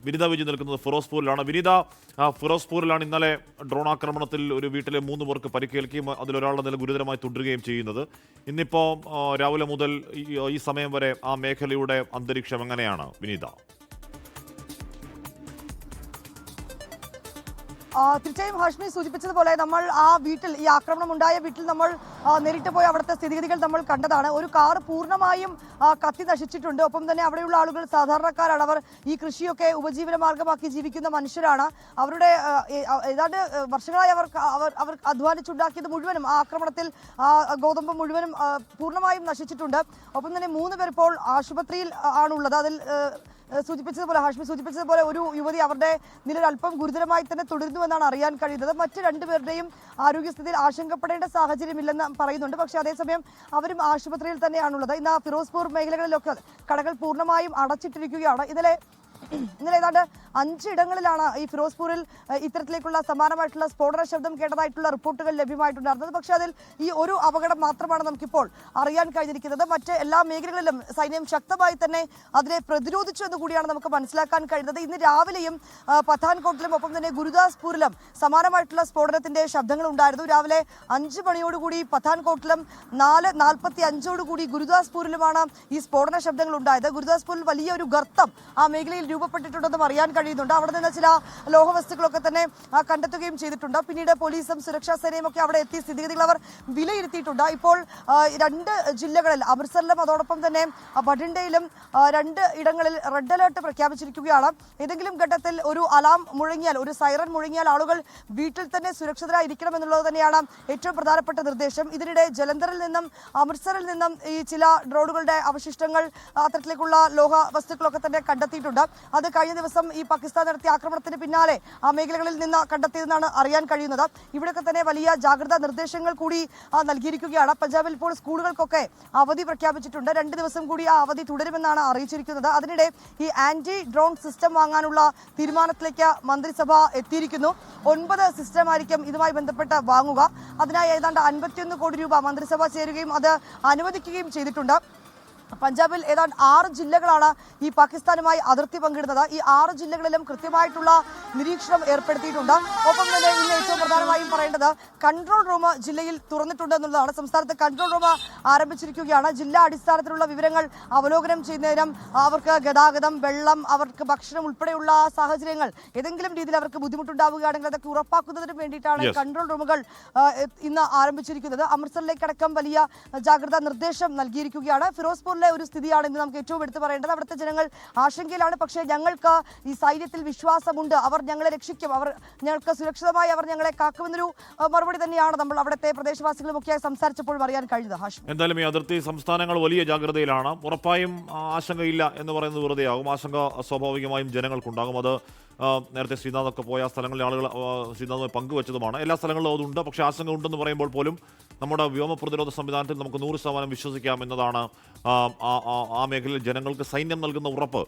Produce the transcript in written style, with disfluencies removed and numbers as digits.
വിനിത വിജി നിൽക്കുന്നത് ഫിറോസ്പൂരിലാണ്. വിനിത, ഫിറോസ്പൂരിലാണ് ഇന്നലെ ഡ്രോൺ ആക്രമണത്തിൽ ഒരു വീട്ടിലെ 3 പേർക്ക് പരിക്കേൽക്കുകയും അതിലൊരാളുടെ നില ഗുരുതരമായി തുടരുകയും ചെയ്യുന്നത്. ഇന്നിപ്പോൾ രാവിലെ മുതൽ ഈ സമയം വരെ ആ മേഖലയുടെ അന്തരീക്ഷം എങ്ങനെയാണ് വിനീത? തീർച്ചയായും ഹാഷ്മി സൂചിപ്പിച്ചതുപോലെ നമ്മൾ ആ വീട്ടിൽ, ഈ ആക്രമണം ഉണ്ടായ വീട്ടിൽ നമ്മൾ നേരിട്ട് പോയി അവിടുത്തെ സ്ഥിതിഗതികൾ നമ്മൾ കണ്ടതാണ്. ഒരു കാർ പൂർണ്ണമായും കത്തി നശിച്ചിട്ടുണ്ട്. ഒപ്പം തന്നെ അവിടെയുള്ള ആളുകൾ സാധാരണക്കാരാണ്. അവർ ഈ കൃഷിയൊക്കെ ഉപജീവന മാർഗമാക്കി ജീവിക്കുന്ന മനുഷ്യരാണ്. അവരുടെ ഏതാണ്ട് വർഷങ്ങളായി അവർ അധ്വാനിച്ചുണ്ടാക്കിയത് മുഴുവനും ആ ആക്രമണത്തിൽ ഗോതമ്പ് മുഴുവനും പൂർണ്ണമായും നശിച്ചിട്ടുണ്ട്. ഒപ്പം തന്നെ 3 പേർ ഇപ്പോൾ ആശുപത്രിയിൽ ആണുള്ളത്. അതിൽ സൂചിപ്പിച്ചതുപോലെ, ഹാഷ്മി സൂചിപ്പിച്ചതുപോലെ, ഒരു യുവതി അവരുടെ നില അല്പം ഗുരുതരമായി തന്നെ തുടരുന്നുവെന്നാണ് അറിയാൻ കഴിയുന്നത്. മറ്റ് 2 പേരുടെയും ആരോഗ്യസ്ഥിതിയിൽ ആശങ്കപ്പെടേണ്ട സാഹചര്യമില്ലെന്ന് പറയുന്നുണ്ട്. പക്ഷേ അതേസമയം അവരും ആശുപത്രിയിൽ തന്നെയാണുള്ളത്. ഇന്ന് ഫിറോസ്പൂർ മേഖലകളിലൊക്കെ കടകൾ പൂർണ്ണമായും അടച്ചിട്ടിരിക്കുകയാണ്. ഇന്നലെ ഏതാണ്ട് 5 ഇടങ്ങളിലാണ് ഈ ഫിറോസ്പൂരിൽ ഇത്തരത്തിലേക്കുള്ള സമാനമായിട്ടുള്ള സ്ഫോടന ശബ്ദം കേട്ടതായിട്ടുള്ള റിപ്പോർട്ടുകൾ ലഭ്യമായിട്ടുണ്ടായിരുന്നത്. പക്ഷേ അതിൽ ഈ ഒരു അപകടം മാത്രമാണ് നമുക്കിപ്പോൾ അറിയാൻ കഴിഞ്ഞിരിക്കുന്നത്. മറ്റ് എല്ലാ മേഖലകളിലും സൈന്യം ശക്തമായി തന്നെ അതിനെ പ്രതിരോധിച്ചു എന്ന് കൂടിയാണ് നമുക്ക് മനസ്സിലാക്കാൻ കഴിയുന്നത്. ഇന്ന് രാവിലെയും പത്താൻകോട്ടിലും ഒപ്പം തന്നെ ഗുരുദാസ്പൂരിലും സമാനമായിട്ടുള്ള സ്ഫോടനത്തിന്റെ ശബ്ദങ്ങൾ ഉണ്ടായിരുന്നു. രാവിലെ 5 മണിയോടുകൂടി പത്താൻകോട്ടിലും 4:45 ഗുരുദാസ്പൂരിലുമാണ് ഈ സ്ഫോടന ശബ്ദങ്ങൾ ഉണ്ടായത്. ഗുരുദാസ്പൂരിൽ വലിയ ഒരു ഗർത്തം ആ മേഖലയിൽ രൂപപ്പെട്ടിട്ടുണ്ടെന്നും അറിയാൻ കഴിയുന്നുണ്ട്. അവിടെ നിന്ന് ചില ലോഹവസ്തുക്കളൊക്കെ തന്നെ കണ്ടെത്തുകയും ചെയ്തിട്ടുണ്ട്. പിന്നീട് പോലീസും സുരക്ഷാ സേനയും ഒക്കെ അവിടെ എത്തി സ്ഥിതിഗതികൾ അവർ വിലയിരുത്തിയിട്ടുണ്ട്. ഇപ്പോൾ 2 ജില്ലകളിൽ, അമൃത്സറിലും അതോടൊപ്പം തന്നെ ബഠിണ്ടയിലും 2 ഇടങ്ങളിൽ റെഡ് അലേർട്ട് പ്രഖ്യാപിച്ചിരിക്കുകയാണ്. ഏതെങ്കിലും ഘട്ടത്തിൽ ഒരു അലാം മുഴങ്ങിയാൽ, ഒരു സൈറൻ മുഴങ്ങിയാൽ ആളുകൾ വീട്ടിൽ തന്നെ സുരക്ഷിതരായിരിക്കണം എന്നുള്ളത് തന്നെയാണ് ഏറ്റവും പ്രധാനപ്പെട്ട നിർദ്ദേശം. ഇതിനിടെ ജലന്ധറിൽ നിന്നും അമൃത്സറിൽ നിന്നും ഈ ചില ഡ്രോണുകളുടെ അവശിഷ്ടങ്ങൾ, അത്തരത്തിലേക്കുള്ള ലോഹ വസ്തുക്കളൊക്കെ തന്നെ കണ്ടെത്തിയിട്ടുണ്ട്. അത് കഴിഞ്ഞ ദിവസം ഈ പാകിസ്ഥാൻ നടത്തിയ ആക്രമണത്തിന് പിന്നാലെ ആ മേഖലകളിൽ നിന്ന് കണ്ടെത്തിയതെന്നാണ് അറിയാൻ കഴിയുന്നത്. ഇവിടെയൊക്കെ തന്നെ വലിയ ജാഗ്രതാ നിർദ്ദേശങ്ങൾ കൂടി നൽകിയിരിക്കുകയാണ്. പഞ്ചാബിൽ ഇപ്പോൾ സ്കൂളുകൾക്കൊക്കെ അവധി പ്രഖ്യാപിച്ചിട്ടുണ്ട്. 2 ദിവസം കൂടി ആ അവധി തുടരുമെന്നാണ് അറിയിച്ചിരിക്കുന്നത്. അതിനിടെ ഈ ആന്റി ഡ്രോൺ സിസ്റ്റം വാങ്ങാനുള്ള തീരുമാനത്തിലേക്ക് മന്ത്രിസഭ എത്തിയിരിക്കുന്നു. 9 സിസ്റ്റമായിരിക്കും ഇതുമായി ബന്ധപ്പെട്ട് വാങ്ങുക. അതിനായി ഏതാണ്ട് 51 കോടി രൂപ മന്ത്രിസഭ ചേരുകയും അത് അനുവദിക്കുകയും ചെയ്തിട്ടുണ്ട്. പഞ്ചാബിൽ ഏതാണ്ട് 6 ജില്ലകളാണ് ഈ പാകിസ്ഥാനുമായി അതിർത്തി പങ്കിടുന്നത്. ഈ 6 ജില്ലകളിലും കൃത്യമായിട്ടുള്ള നിരീക്ഷണം ഏർപ്പെടുത്തിയിട്ടുണ്ട്. ഒപ്പം തന്നെ ഇന്ന് ഏറ്റവും പ്രധാനമായും പറയേണ്ടത് കൺട്രോൾ റൂം ജില്ലയിൽ തുറന്നിട്ടുണ്ട് എന്നുള്ളതാണ്. സംസ്ഥാനത്ത് കൺട്രോൾ റൂം ആരംഭിച്ചിരിക്കുകയാണ്. ജില്ലാ അടിസ്ഥാനത്തിലുള്ള വിവരങ്ങൾ അവലോകനം ചെയ്യുന്നതിനും അവർക്ക് ഗതാഗതം, വെള്ളം, അവർക്ക് ഭക്ഷണം ഉൾപ്പെടെയുള്ള സാഹചര്യങ്ങൾ ഏതെങ്കിലും രീതിയിൽ അവർക്ക് ബുദ്ധിമുട്ടുണ്ടാവുകയാണെങ്കിൽ അതൊക്കെ ഉറപ്പാക്കുന്നതിന് വേണ്ടിയിട്ടാണ് കൺട്രോൾ റൂമുകൾ ഇന്ന് ആരംഭിച്ചിരിക്കുന്നത്. അമൃത്സറിലേക്കടക്കം വലിയ ജാഗ്രതാ നിർദ്ദേശം നൽകിയിരിക്കുകയാണ്. ഫിറോസ്പൂർ ഒരു സ്ഥിതിയാണ് ഇന്ന് നമുക്ക് ഏറ്റവും എടുത്തു പറയേണ്ടത്. അവിടുത്തെ ജനങ്ങൾ ആശങ്കയിലാണ്. പക്ഷേ ഞങ്ങൾക്ക് ഈ സൈന്യത്തിൽ വിശ്വാസമുണ്ട്, അവർ ഞങ്ങളെ രക്ഷിക്കും, അവർ ഞങ്ങൾക്ക് സുരക്ഷിതമായി അവർ ഞങ്ങളെ കാക്കുമെന്നൊരു മറുപടി തന്നെയാണ് നമ്മൾ അവിടുത്തെ പ്രദേശവാസികളുമൊക്കെയായി സംസാരിച്ചപ്പോൾ അറിയാൻ കഴിഞ്ഞത്. ഹാഷ്മി, എന്തായാലും ഈ അതിർത്തി സംസ്ഥാനങ്ങൾ വലിയ ജാഗ്രതയിലാണ്. ഉറപ്പായും ആശങ്കയില്ല എന്ന് പറയുന്നത് വെറുതെയാകും. ആശങ്ക സ്വാഭാവികമായും ജനങ്ങൾക്കുണ്ടാകും. അത് നേരത്തെ ശ്രീനാഥൊക്കെ പോയ സ്ഥലങ്ങളിൽ ആളുകൾ ശ്രീനാഥുമായി പങ്കുവച്ചതുമാണ്. എല്ലാ സ്ഥലങ്ങളിലും അതുണ്ട്. പക്ഷേ ആശങ്ക ഉണ്ടെന്ന് പറയുമ്പോൾ പോലും നമ്മുടെ വ്യോമ പ്രതിരോധ സംവിധാനത്തിൽ നമുക്ക് 100% വിശ്വസിക്കാം എന്നതാണ് ആ മേഖലയിൽ ജനങ്ങൾക്ക് സൈന്യം നൽകുന്ന ഉറപ്പ്.